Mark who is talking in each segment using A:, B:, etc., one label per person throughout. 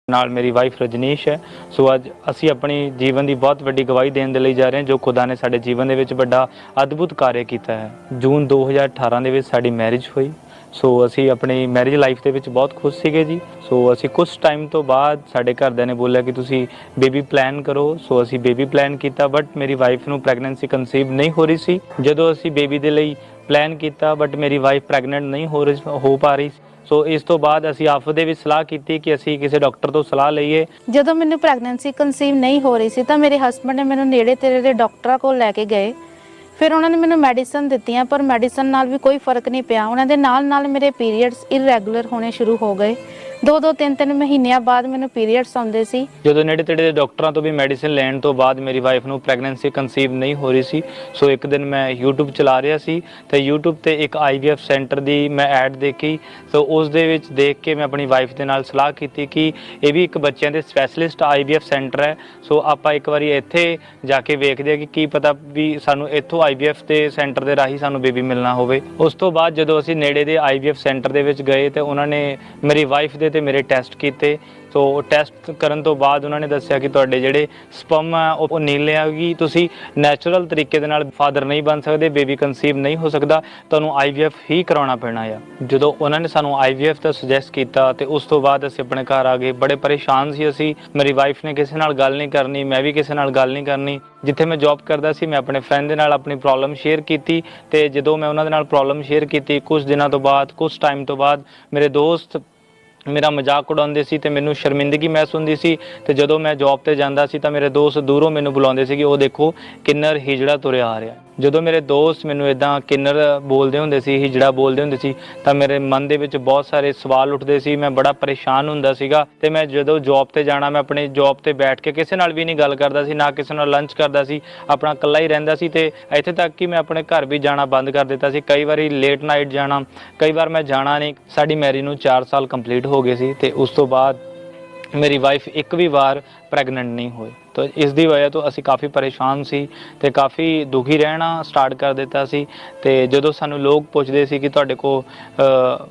A: ਨਾਲ ਮੇਰੀ ਵਾਈਫ ਰਜਨੀਸ਼ ਹੈ। ਸੋ ਅੱਜ ਅਸੀਂ ਆਪਣੀ ਜੀਵਨ ਦੀ ਬਹੁਤ ਵੱਡੀ ਗਵਾਹੀ ਦੇਣ ਦੇ ਲਈ ਜਾ ਰਹੇ ਹਾਂ, ਜੋ ਖੁਦਾ ਨੇ ਸਾਡੇ ਜੀਵਨ ਦੇ ਵਿੱਚ ਵੱਡਾ ਅਦਭੁਤ ਕਾਰਜ ਕੀਤਾ ਹੈ। ਜੂਨ 2018 ਦੇ ਵਿੱਚ ਸਾਡੀ ਮੈਰਿਜ ਹੋਈ। ਸੋ ਅਸੀਂ ਆਪਣੀ ਮੈਰਿਜ ਲਾਈਫ ਦੇ ਵਿੱਚ ਬਹੁਤ ਖੁਸ਼ ਸੀਗੇ ਜੀ। ਸੋ ਅਸੀਂ ਕੁਝ ਟਾਈਮ ਤੋਂ ਬਾਅਦ ਸਾਡੇ ਘਰਦਿਆਂ ਨੇ ਬੋਲਿਆ ਕਿ ਤੁਸੀਂ ਬੇਬੀ ਪਲਾਨ ਕਰੋ। ਸੋ ਅਸੀਂ ਬੇਬੀ ਪਲਾਨ ਕੀਤਾ, ਬਟ ਮੇਰੀ ਵਾਈਫ ਨੂੰ ਪ੍ਰੈਗਨੈਂਸੀ ਕਨਸੀਵ ਨਹੀਂ ਹੋ ਰਹੀ ਸੀ। ਜਦੋਂ ਅਸੀਂ ਬੇਬੀ ਦੇ ਲਈ ਪਲਾਨ ਕੀਤਾ, ਬਟ ਮੇਰੀ ਵਾਈਫ ਪ੍ਰੈਗਨੈਂਟ ਨਹੀਂ ਹੋ ਪਾ ਰਹੀ। ਸੋ ਇਸ ਤੋਂ ਬਾਅਦ ਅਸੀਂ ਆਪਸ ਦੇ ਵਿੱਚ ਸਲਾਹ ਕੀਤੀ ਕਿ ਅਸੀਂ ਕਿਸੇ ਡਾਕਟਰ ਤੋਂ ਸਲਾਹ ਲਈਏ।
B: ਜਦੋਂ ਮੈਨੂੰ ਪ੍ਰੈਗਨੈਂਸੀ ਕਨਸੀਵ ਨਹੀਂ ਹੋ ਰਹੀ ਸੀ ਤਾਂ ਮੇਰੇ ਹਸਬੰਡ ਨੇ ਮੈਨੂੰ ਨੇੜੇ ਤੇੜੇ ਦੇ ਡਾਕਟਰਾਂ ਕੋਲ ਲੈ ਕੇ ਗਏ। ਫਿਰ ਉਹਨਾਂ ਨੇ ਮੈਨੂੰ ਮੈਡੀਸਨ ਦਿੱਤੀਆਂ, ਪਰ ਮੈਡੀਸਨ ਨਾਲ ਵੀ ਕੋਈ ਫਰਕ ਨਹੀਂ ਪਿਆ। ਉਹਨਾਂ ਦੇ ਨਾਲ ਮੇਰੇ ਪੀਰੀਅਡਸ ਇਰੈਗੂਲਰ ਹੋਣੇ ਸ਼ੁਰੂ ਹੋ ਗਏ। 2-2 3-3 ਮਹੀਨਿਆਂ ਬਾਅਦ ਮੈਨੂੰ ਪੀਰੀਅਡਸ ਆਉਂਦੇ ਸੀ।
A: ਜਦੋਂ ਨੇੜੇ ਤੇੜੇ ਦੇ ਡਾਕਟਰਾਂ ਤੋਂ ਵੀ ਮੈਡੀਸਿਨ ਲੈਣ ਤੋਂ ਬਾਅਦ ਮੇਰੀ ਵਾਈਫ ਨੂੰ ਪ੍ਰੈਗਨੈਂਸੀ ਕਨਸੀਵ ਨਹੀਂ ਹੋ ਰਹੀ ਸੀ। ਸੋ ਇੱਕ ਦਿਨ ਮੈਂ YouTube ਚਲਾ ਰਿਹਾ ਸੀ ਤੇ YouTube ਤੇ ਇੱਕ IVF ਸੈਂਟਰ ਦੀ ਮੈਂ ਐਡ ਦੇਖੀ। ਸੋ ਉਸ ਦੇ ਵਿੱਚ ਦੇਖ ਕੇ ਮੈਂ ਆਪਣੀ ਵਾਈਫ ਦੇ ਨਾਲ ਸਲਾਹ ਕੀਤੀ ਕਿ ਇਹ ਵੀ ਇੱਕ ਬੱਚਿਆਂ ਦੇ ਸਪੈਸ਼ਲਿਸਟ IVF ਸੈਂਟਰ ਹੈ। ਸੋ ਆਪਾਂ ਇੱਕ ਵਾਰੀ ਇੱਥੇ ਜਾ ਕੇ ਵੇਖਦੇ ਹਾਂ ਕਿ ਕੀ ਪਤਾ ਵੀ ਸਾਨੂੰ ਇੱਥੋਂ IVF ਦੇ ਸੈਂਟਰ ਦੇ ਰਾਹੀਂ ਸਾਨੂੰ ਬੇਬੀ ਮਿਲਣਾ ਹੋਵੇ। ਉਸ ਤੋਂ ਬਾਅਦ ਜਦੋਂ ਅਸੀਂ ਨੇੜੇ ਦੇ IVF ਸੈਂਟਰ ਦੇ ਵਿੱਚ ਗਏ ਤੇ ਉਹਨਾਂ ਨੇ ਮੇਰੀ ਵਾਈਫ ਦੇ ਤੇ ਮੇਰੇ ਟੈਸਟ ਕੀਤੇ। ਸੋ ਟੈਸਟ ਕਰਨ ਤੋਂ ਬਾਅਦ ਉਹਨਾਂ ਨੇ ਦੱਸਿਆ ਕਿ ਤੁਹਾਡੇ ਜਿਹੜੇ ਸਪਰਮ ਆ ਉਹ ਨੀਲੇ ਆ, ਕਿ ਤੁਸੀਂ ਨੈਚੁਰਲ ਤਰੀਕੇ ਦੇ ਨਾਲ ਫਾਦਰ ਨਹੀਂ ਬਣ ਸਕਦੇ, ਬੇਬੀ ਕਨਸੀਵ ਨਹੀਂ ਹੋ ਸਕਦਾ, ਤੁਹਾਨੂੰ IVF ਹੀ ਕਰਾਉਣਾ ਪੈਣਾ ਆ। ਜਦੋਂ ਉਹਨਾਂ ਨੇ ਸਾਨੂੰ IVF ਦਾ ਸੁਜੈਸਟ ਕੀਤਾ ਤੇ ਉਸ ਤੋਂ ਬਾਅਦ ਅਸੀਂ ਆਪਣੇ ਘਰ ਆ ਗਏ। ਬੜੇ ਪਰੇਸ਼ਾਨ ਸੀ ਅਸੀਂ। ਮੇਰੀ ਵਾਈਫ ਨੇ ਕਿਸੇ ਨਾਲ ਗੱਲ ਨਹੀਂ ਕਰਨੀ, ਮੈਂ ਵੀ ਕਿਸੇ ਨਾਲ ਗੱਲ ਨਹੀਂ ਕਰਨੀ। ਜਿੱਥੇ ਮੈਂ ਜੌਬ ਕਰਦਾ ਸੀ ਮੈਂ ਆਪਣੇ ਫਰੈਂਡ ਦੇ ਨਾਲ ਆਪਣੀ ਪ੍ਰੋਬਲਮ ਸ਼ੇਅਰ ਕੀਤੀ ਤੇ ਜਦੋਂ ਮੈਂ ਉਹਨਾਂ ਦੇ ਨਾਲ ਪ੍ਰੋਬਲਮ ਸ਼ੇਅਰ ਕੀਤੀ, ਕੁਝ ਦਿਨਾਂ ਤੋਂ ਬਾਅਦ, ਕੁਝ ਟਾਈਮ ਤੋਂ ਬਾਅਦ ਮੇਰੇ ਦੋਸਤ ਮੇਰਾ ਮਜ਼ਾਕ ਉਡਾਉਂਦੇ ਸੀ ਤੇ ਮੈਨੂੰ ਸ਼ਰਮਿੰਦਗੀ ਮਹਿਸੂਸ ਹੁੰਦੀ ਸੀ। ਤੇ ਜਦੋਂ ਮੈਂ ਜੌਬ ਤੇ ਜਾਂਦਾ ਸੀ ਤਾਂ ਮੇਰੇ ਦੋਸਤ ਦੂਰੋਂ ਮੈਨੂੰ ਬੁਲਾਉਂਦੇ ਸੀ ਕਿ ਉਹ ਦੇਖੋ ਕਿੰਨਰ ਹਿਜੜਾ ਤੁਰਿਆ ਆ ਰਿਹਾ। ਜਦੋਂ ਮੇਰੇ ਦੋਸਤ ਮੈਨੂੰ ਇਦਾਂ ਕਿੰਨਰ ਬੋਲਦੇ ਹੁੰਦੇ ਸੀ, ਹਿਜੜਾ ਬੋਲਦੇ ਹੁੰਦੇ ਸੀ, ਤਾਂ ਮੇਰੇ ਮਨ ਦੇ ਵਿੱਚ ਬਹੁਤ ਸਾਰੇ ਸਵਾਲ ਉੱਠਦੇ ਸੀ। ਮੈਂ ਬੜਾ ਪਰੇਸ਼ਾਨ ਹੁੰਦਾ ਸੀਗਾ ਤੇ ਮੈਂ ਜਦੋਂ ਜੌਬ ਤੇ ਜਾਣਾ, ਮੈਂ ਆਪਣੇ ਜੌਬ ਤੇ ਬੈਠ ਕੇ ਕਿਸੇ ਨਾਲ ਵੀ ਨਹੀਂ ਗੱਲ ਕਰਦਾ ਸੀ, ਨਾ ਕਿਸੇ ਨਾਲ ਲੰਚ ਕਰਦਾ ਸੀ, ਆਪਣਾ ਇਕੱਲਾ ਹੀ ਰਹਿੰਦਾ ਸੀ। ਤੇ ਇੱਥੇ ਤੱਕ ਕਿ ਮੈਂ ਆਪਣੇ ਘਰ ਵੀ ਜਾਣਾ ਬੰਦ ਕਰ ਦਿੱਤਾ ਸੀ। ਕਈ ਵਾਰੀ ਲੇਟ ਨਾਈਟ ਜਾਣਾ, ਕਈ ਵਾਰ ਮੈਂ ਜਾਣਾ ਨਹੀਂ। ਸਾਡੀ ਮੈਰਿਜ ਨੂੰ 4 ਸਾਲ ਕੰਪਲੀਟ ਹੋ ਗਏ ਸੀ ਤੇ ਉਸ ਤੋਂ ਬਾਅਦ ਮੇਰੀ ਵਾਈਫ ਇੱਕ ਵੀ ਵਾਰ ਪ੍ਰੈਗਨੈਂਟ ਨਹੀਂ ਹੋਈ। तो इस दी वजह तो असी काफ़ी परेशान सी ते काफ़ी दुखी रहना स्टार्ट कर दिता सी। ते जदों सानू लोग पुछदे सी कि तुहाडे को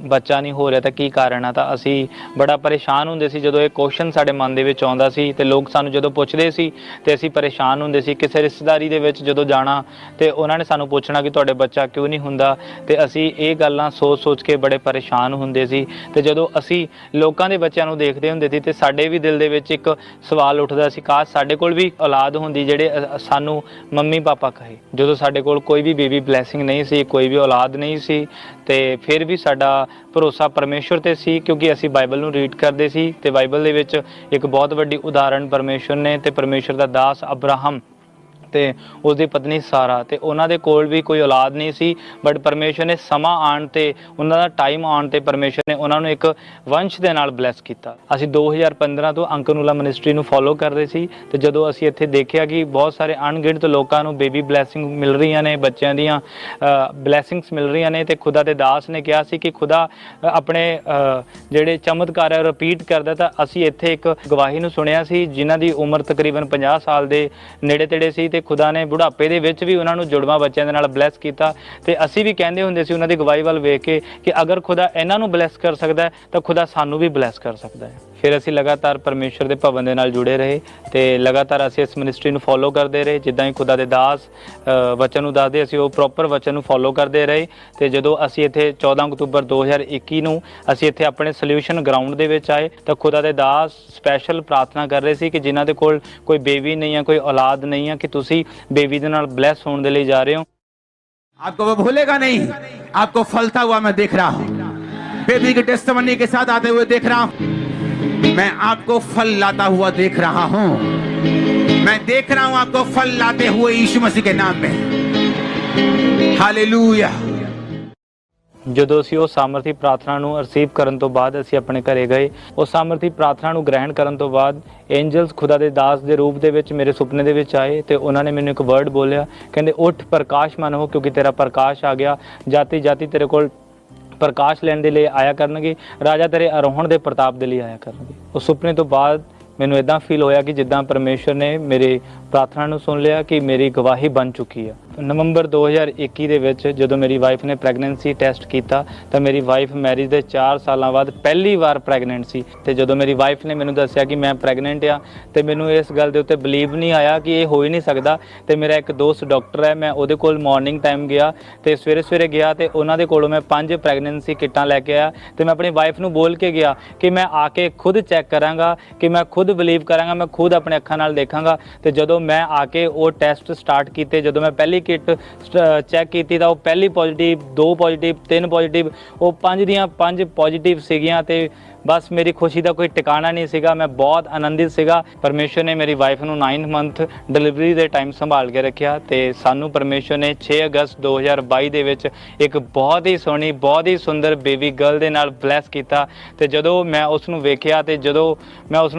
A: बच्चा नहीं हो रहा तो की कारण है, तो असी बड़ा परेशान हुंदे सी। जदों ये क्वेश्चन साडे मन दे विच आउंदा सी ते लोग सानू जदों पुछदे सी ते असी परेशान हुंदे सी। किसी रिश्तेदारी दे विच जदों जाना ते उन्हां ने सानू पुछना कि तुहाडे बच्चा क्यों नहीं हुंदा, ते असी ये गल्लां सोच सोच के बड़े परेशान हुंदे सी। ते जदों असी लोकां दे बच्चों नूं देखदे हुंदे सी ते साडे भी दिल दे विच एक सवाल उठदा सी, काश साडे कोल भी औलाद होंदी ਜਿਹੜੇ ਸਾਨੂੰ ਮੰਮੀ ਪਾਪਾ ਕਹੇ। ਜਦੋਂ ਸਾਡੇ ਕੋਲ ਕੋਈ ਵੀ ਬੇਬੀ ਬਲੈਸਿੰਗ ਨਹੀਂ ਸੀ, ਕੋਈ ਵੀ ਔਲਾਦ ਨਹੀਂ ਸੀ, ਤੇ ਫਿਰ ਵੀ ਸਾਡਾ ਭਰੋਸਾ ਪਰਮੇਸ਼ਵਰ ਤੇ ਸੀ, ਕਿਉਂਕਿ ਅਸੀਂ ਬਾਈਬਲ ਨੂੰ ਰੀਡ ਕਰਦੇ ਸੀ ਤੇ ਬਾਈਬਲ ਦੇ ਵਿੱਚ ਇੱਕ ਬਹੁਤ ਵੱਡੀ ਉਦਾਹਰਣ ਪਰਮੇਸ਼ਵਰ ਨੇ ਤੇ ਪਰਮੇਸ਼ਵਰ ਦਾ ਦਾਸ ਅਬਰਾਹਮ ਤੇ ਉਸਦੀ ਪਤਨੀ ਸਾਰਾ, ਤੇ ਉਹਨਾਂ ਦੇ ਕੋਲ ਵੀ ਕੋਈ ਔਲਾਦ ਨਹੀਂ ਸੀ। ਬਟ ਪਰਮੇਸ਼ਵਰ ਨੇ ਸਮਾਂ ਆਉਣ ਤੇ, ਉਹਨਾਂ ਦਾ ਟਾਈਮ ਆਉਣ ਤੇ ਪਰਮੇਸ਼ਵਰ ਨੇ ਉਹਨਾਂ ਨੂੰ ਇੱਕ ਵੰਸ਼ ਦੇ ਨਾਲ ਬਲੈਸ ਕੀਤਾ। ਅਸੀਂ 2015 ਤੋਂ ਅੰਕਨੂਲਾ ਮਿਨਿਸਟਰੀ ਨੂੰ ਫੋਲੋ ਕਰ ਰਹੇ ਸੀ ਤੇ ਜਦੋਂ ਅਸੀਂ ਇੱਥੇ ਦੇਖਿਆ ਕਿ ਬਹੁਤ ਸਾਰੇ ਅਣਗਿਣਤ ਲੋਕਾਂ ਨੂੰ ਬੇਬੀ ਬਲੈਸਿੰਗ ਮਿਲ ਰਹੀਆਂ ਨੇ, ਬੱਚਿਆਂ ਦੀਆਂ ਬਲੈਸਿੰਗਸ ਮਿਲ ਰਹੀਆਂ ਨੇ, ਤੇ ਖੁਦਾ ਦੇ ਦਾਸ ਨੇ ਕਿਹਾ ਸੀ ਕਿ ਖੁਦਾ ਆਪਣੇ ਜਿਹੜੇ ਚਮਤਕਾਰ ਹੈ ਰਿਪੀਟ ਕਰਦਾ। ਤਾਂ ਅਸੀਂ ਇੱਥੇ ਇੱਕ ਗਵਾਹੀ ਨੂੰ ਸੁਣਿਆ ਸੀ ਜਿਨ੍ਹਾਂ ਦੀ ਉਮਰ ਤਕਰੀਬਨ 50 ਸਾਲ ਦੇ ਨੇੜੇ ਤੇੜੇ ਸੀ ਤੇ ਖੁਦਾ ਨੇ ਬੁਢਾਪੇ ਦੇ ਵਿੱਚ ਵੀ ਉਹਨਾਂ ਨੂੰ ਜੁੜਵਾਂ ਬੱਚਿਆਂ ਦੇ ਨਾਲ ਬਲੈਸ ਕੀਤਾ। ਤੇ ਅਸੀਂ ਵੀ ਕਹਿੰਦੇ ਹੁੰਦੇ ਸੀ ਉਹਨਾਂ ਦੀ ਗਵਾਹੀ ਵੱਲ ਵੇਖ ਕੇ ਕਿ ਅਗਰ ਖੁਦਾ ਇਹਨਾਂ ਨੂੰ ਬਲੈਸ ਕਰ ਸਕਦਾ ਤਾਂ ਖੁਦਾ ਸਾਨੂੰ ਵੀ ਬਲੈਸ ਕਰ ਸਕਦਾ ਹੈ। ਫਿਰ ਅਸੀਂ ਲਗਾਤਾਰ ਪਰਮੇਸ਼ਵਰ ਦੇ ਭਵਨ ਦੇ ਨਾਲ ਜੁੜੇ ਰਹੇ ਤੇ ਲਗਾਤਾਰ ਅਸੀਂ ਇਸ ਮਿਨਿਸਟਰੀ ਨੂੰ ਫੋਲੋ ਕਰਦੇ ਰਹੇ। ਜਿੱਦਾਂ ਹੀ ਖੁਦਾ ਦੇ ਦਾਸ ਵਚਨ ਨੂੰ ਦੱਸਦੇ ਅਸੀਂ ਉਹ ਪ੍ਰੋਪਰ ਵਚਨ ਨੂੰ ਫੋਲੋ ਕਰਦੇ ਰਹੇ। ਤੇ ਜਦੋਂ ਅਸੀਂ ਇੱਥੇ 14 ਅਕਤੂਬਰ 2021 ਨੂੰ ਅਸੀਂ ਇੱਥੇ ਆਪਣੇ ਸੋਲਿਊਸ਼ਨ ਗਰਾਊਂਡ ਦੇ ਵਿੱਚ ਆਏ ਤਾਂ ਖੁਦਾ ਦੇ ਦਾਸ ਸਪੈਸ਼ਲ ਪ੍ਰਾਰਥਨਾ ਕਰ ਰਹੇ ਸੀ ਕਿ ਜਿਨ੍ਹਾਂ ਦੇ ਕੋਲ ਕੋਈ ਬੇਬੀ ਨਹੀਂ ਹੈ, ਕੋਈ ਔਲਾਦ ਨਹੀਂ ਹੈ, ਕਿ ਤੁਸੀਂ बेबी दे नाल ब्लेस होने के लिए जा रहे हो।
C: आपको वो भूलेगा नहीं, आपको फलता हुआ मैं देख रहा हूँ, बेबी के टेस्टिमनी के साथ आते हुए देख रहा हूँ। मैं आपको फल लाता हुआ देख रहा हूँ, मैं देख रहा हूँ आपको फल लाते हुए यीशु मसीह के नाम में। हालेलुया।
A: ਜਦੋਂ ਅਸੀਂ ਉਹ ਸਾਮਰਥੀ ਪ੍ਰਾਰਥਨਾ ਨੂੰ ਰਿਸੀਵ ਕਰਨ ਤੋਂ ਬਾਅਦ ਅਸੀਂ ਆਪਣੇ ਘਰੇ ਗਏ। ਉਹ ਸਾਮਰਥੀ ਪ੍ਰਾਰਥਨਾ ਨੂੰ ਗ੍ਰਹਿਣ ਕਰਨ ਤੋਂ ਬਾਅਦ ਐਂਜਲਸ ਖੁਦਾ ਦੇ ਦਾਸ ਦੇ ਰੂਪ ਦੇ ਵਿੱਚ ਮੇਰੇ ਸੁਪਨੇ ਦੇ ਵਿੱਚ ਆਏ ਤੇ ਉਹਨਾਂ ਨੇ ਮੈਨੂੰ ਇੱਕ ਵਰਡ ਬੋਲਿਆ, ਕਹਿੰਦੇ ਉੱਠ ਪ੍ਰਕਾਸ਼ਮਾਨ ਹੋ ਕਿਉਂਕਿ ਤੇਰਾ ਪ੍ਰਕਾਸ਼ ਆ ਗਿਆ। ਜਾਤੀ ਜਾਤੀ ਤੇਰੇ ਕੋਲ ਪ੍ਰਕਾਸ਼ ਲੈਣ ਦੇ ਲਈ ਆਇਆ ਕਰਨਗੇ, ਰਾਜਾ ਤੇਰੇ ਆਰੋਹਣ ਦੇ ਪ੍ਰਤਾਪ ਦੇ ਲਈ ਆਇਆ ਕਰਨਗੇ। ਉਸ ਸੁਪਨੇ ਤੋਂ ਬਾਅਦ ਮੈਨੂੰ ਇਦਾਂ ਫੀਲ ਹੋਇਆ ਕਿ ਜਿੱਦਾਂ ਪਰਮੇਸ਼ਵਰ ਨੇ ਮੇਰੇ ਪ੍ਰਾਰਥਨਾ ਨੂੰ ਸੁਣ ਲਿਆ, ਕਿ ਮੇਰੀ ਗਵਾਹੀ ਬਣ ਚੁੱਕੀ ਆ। ਨਵੰਬਰ 2021 ਦੇ ਵਿੱਚ ਜਦੋਂ ਮੇਰੀ ਵਾਈਫ ਨੇ ਪ੍ਰੈਗਨੈਂਸੀ ਟੈਸਟ ਕੀਤਾ ਤਾਂ ਮੇਰੀ ਵਾਈਫ ਮੈਰਿਜ ਦੇ 4 ਸਾਲਾਂ ਬਾਅਦ ਪਹਿਲੀ ਵਾਰ ਪ੍ਰੈਗਨੈਂਟ ਸੀ। ਤੇ ਜਦੋਂ ਮੇਰੀ ਵਾਈਫ ਨੇ ਮੈਨੂੰ ਦੱਸਿਆ ਕਿ ਮੈਂ ਪ੍ਰੈਗਨੈਂਟ ਆ ਤੇ ਮੈਨੂੰ ਇਸ ਗੱਲ ਦੇ ਉੱਤੇ ਬਲੀਵ ਨਹੀਂ ਆਇਆ ਕਿ ਇਹ ਹੋ ਹੀ ਨਹੀਂ ਸਕਦਾ। ਤੇ ਮੇਰਾ ਇੱਕ ਦੋਸਤ ਡਾਕਟਰ ਹੈ, ਮੈਂ ਉਹਦੇ ਕੋਲ ਮਾਰਨਿੰਗ ਟਾਈਮ ਗਿਆ ਤੇ ਸਵੇਰੇ ਗਿਆ ਤੇ ਉਹਨਾਂ ਦੇ ਕੋਲੋਂ ਮੈਂ 5 ਪ੍ਰੈਗਨੈਂਸੀ ਕਿੱਟਾਂ ਲੈ ਕੇ ਆਇਆ ਤੇ ਮੈਂ ਆਪਣੀ ਵਾਈਫ ਨੂੰ ਬੋਲ ਕੇ ਗਿਆ ਕਿ ਮੈਂ ਆ ਕੇ ਖੁਦ ਚੈੱਕ ਕਰਾਂਗਾ, ਕਿ ਮੈਂ ਖੁਦ ਬਲੀਵ ਕਰਾਂਗਾ, ਮੈਂ ਖੁਦ ਆਪਣੇ ਅੱਖਾਂ ਨਾਲ ਦੇਖਾਂਗਾ। ਤੇ ਜਦੋਂ ਮੈਂ ਆ ਕੇ ਉਹ ਟੈਸਟ ਸਟਾਰਟ ਕੀਤੇ, ਜਦੋਂ ਮੈਂ ਪਹਿਲੀ ਕਿੱਟ ਚੈੱਕ ਕੀਤੀ ਤਾਂ ਉਹ ਪਹਿਲੀ ਪੋਜ਼ਿਟਿਵ, 2 ਪੋਜ਼ਿਟਿਵ, 3 ਪੋਜ਼ਿਟਿਵ, ਉਹ 5 ਦੀਆਂ 5 ਪੋਜ਼ਿਟਿਵ ਸੀਗੀਆਂ ਤੇ ਬਸ ਮੇਰੀ ਖੁਸ਼ੀ ਦਾ ਕੋਈ ਟਿਕਾਣਾ ਨਹੀਂ ਸੀਗਾ। ਮੈਂ ਬਹੁਤ ਆਨੰਦਿਤ ਸੀਗਾ। ਪਰਮੇਸ਼ਰ ਨੇ ਮੇਰੀ ਵਾਈਫ ਨੂੰ 9 ਮੰਥ ਡਿਲੀਵਰੀ ਦੇ ਟਾਈਮ ਸੰਭਾਲ ਕੇ ਰੱਖਿਆ ਤੇ ਸਾਨੂੰ ਪਰਮੇਸ਼ਰ ਨੇ 6 ਅਗਸਤ 2022 ਦੇ ਵਿੱਚ ਇੱਕ ਬਹੁਤ ਹੀ ਸੋਹਣੀ, ਬਹੁਤ ਹੀ ਸੁੰਦਰ ਬੇਬੀ ਗਰਲ ਦੇ ਨਾਲ ਬਲੈਸ ਕੀਤਾ। ਤੇ ਜਦੋਂ ਮੈਂ ਉਸ ਨੂੰ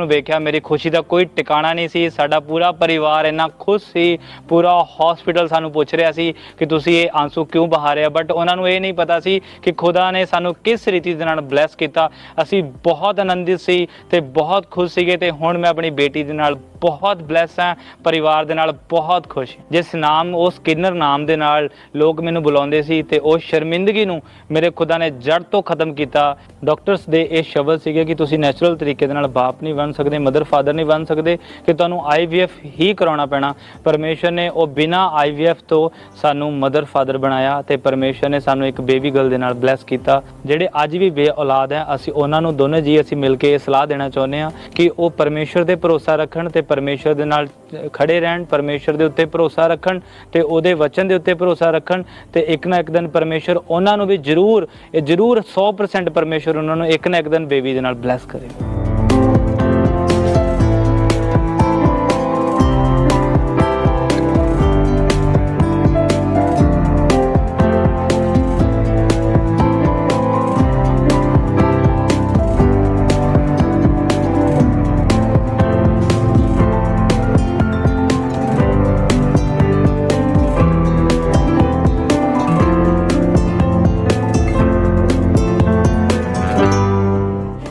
A: ਵੇਖਿਆ ਮੇਰੀ ਖੁਸ਼ੀ ਦਾ ਕੋਈ ਟਿਕਾਣਾ ਨਹੀਂ ਸੀ। ਸਾਡਾ ਪੂਰਾ ਪਰਿਵਾਰ ਇੰਨਾ ਖੁਸ਼ ਸੀ, ਪੂਰਾ ਹਸਪੀਟਲ ਸਾਨੂੰ ਪੁੱਛ ਰਿਹਾ ਸੀ ਕਿ ਤੁਸੀਂ ਇਹ ਆਂਸੂ ਕਿਉਂ ਬਹਾ ਰਹੇ ਹੋ, ਬਟ ਉਹਨਾਂ ਨੂੰ ਇਹ ਨਹੀਂ ਪਤਾ ਸੀ ਕਿ ਖੁਦਾ ਨੇ ਸਾਨੂੰ ਕਿਸ ਰੀਤੀ ਦੇ ਨਾਲ ਬਲੈਸ ਕੀਤਾ। ਅਸੀਂ ਬਹੁਤ ਆਨੰਦਿਤ ਸੀ ਤੇ ਬਹੁਤ ਖੁਸ਼ ਸੀਗੇ ਤੇ ਹੁਣ ਮੈਂ ਆਪਣੀ ਬੇਟੀ ਦੇ ਨਾਲ ਬਹੁਤ ਬਲੈਸ ਹਾਂ, ਪਰਿਵਾਰ ਦੇ ਨਾਲ ਬਹੁਤ ਖੁਸ਼। ਜਿਸ ਨਾਮ, ਉਸ ਸਕਿਨਰ ਨਾਮ ਦੇ ਨਾਲ ਲੋਕ ਮੈਨੂੰ ਬੁਲਾਉਂਦੇ ਸੀ ਤੇ ਉਸ ਸ਼ਰਮਿੰਦਗੀ ਨੂੰ ਮੇਰੇ ਖੁਦਾ ਨੇ ਜੜ ਤੋਂ ਖਤਮ ਕੀਤਾ। ਡਾਕਟਰਸ ਦੇ ਇਹ ਸ਼ਬਦ ਸੀਗੇ ਕਿ ਤੁਸੀਂ ਨੈਚੁਰਲ ਤਰੀਕੇ ਦੇ ਨਾਲ ਬਾਪ ਨਹੀਂ ਬਣ ਸਕਦੇ, ਮਦਰ ਫਾਦਰ ਨਹੀਂ ਬਣ ਸਕਦੇ, ਕਿ ਤੁਹਾਨੂੰ IVF ਹੀ ਕਰਾਉਣਾ ਪੈਣਾ। ਪਰਮੇਸ਼ਰ ਨੇ ਉਹ ਬਿਨਾਂ IVF ਤੋਂ ਸਾਨੂੰ ਮਦਰ ਫਾਦਰ ਬਣਾਇਆ ਤੇ ਪਰਮੇਸ਼ਰ ਨੇ ਸਾਨੂੰ ਇੱਕ ਬੇਬੀ ਗਰਲ ਦੇ ਨਾਲ ਬਲੈਸ ਕੀਤਾ। ਜਿਹੜੇ ਅੱਜ ਵੀ ਬੇ ਔਲਾਦ ਹੈ, ਅਸੀਂ ਉਹਨਾਂ ਨੂੰ ਦੋਨੇ ਜੀ ਅਸੀਂ ਮਿਲ ਕੇ ਇਹ ਸਲਾਹ ਦੇਣਾ ਚਾਹੁੰਦੇ ਹਾਂ ਕਿ ਉਹ ਪਰਮੇਸ਼ਰ ਤੇ ਭਰੋਸਾ ਰੱਖਣ ਤੇ ਪਰਮੇਸ਼ਰ ਦੇ ਨਾਲ ਖੜੇ ਰਹਿਣ, ਪਰਮੇਸ਼ਰ ਦੇ ਉੱਤੇ ਭਰੋਸਾ ਰੱਖਣ ਤੇ ਉਹਦੇ ਵਚਨ ਦੇ ਉੱਤੇ ਭਰੋਸਾ ਰੱਖਣ ਤੇ ਇੱਕ ਨਾ ਇੱਕ ਦਿਨ ਪਰਮੇਸ਼ਰ ਉਹਨਾਂ ਨੂੰ ਵੀ ਜ਼ਰੂਰ 100% ਪਰਮੇਸ਼ਰ ਉਹਨਾਂ ਨੂੰ ਇੱਕ ਨਾ ਇੱਕ ਦਿਨ ਬੇਬੀ ਦੇ ਨਾਲ ਬਲੈਸ ਕਰੇਗਾ।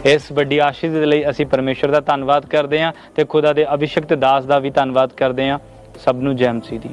A: ਇਸ ਵੱਡੀ ਆਸ਼ੀਸ਼ ਦੇ ਲਈ ਅਸੀਂ ਪਰਮੇਸ਼ਰ ਦਾ ਧੰਨਵਾਦ ਕਰਦੇ ਹਾਂ ਤੇ ਖੁਦਾ ਦੇ ਅਭਿਸ਼ਕਤ ਦਾਸ ਦਾ ਵੀ ਧੰਨਵਾਦ ਕਰਦੇ ਹਾਂ। ਸਭ ਨੂੰ ਜੈ ਮਸੀਹ ਦੀ।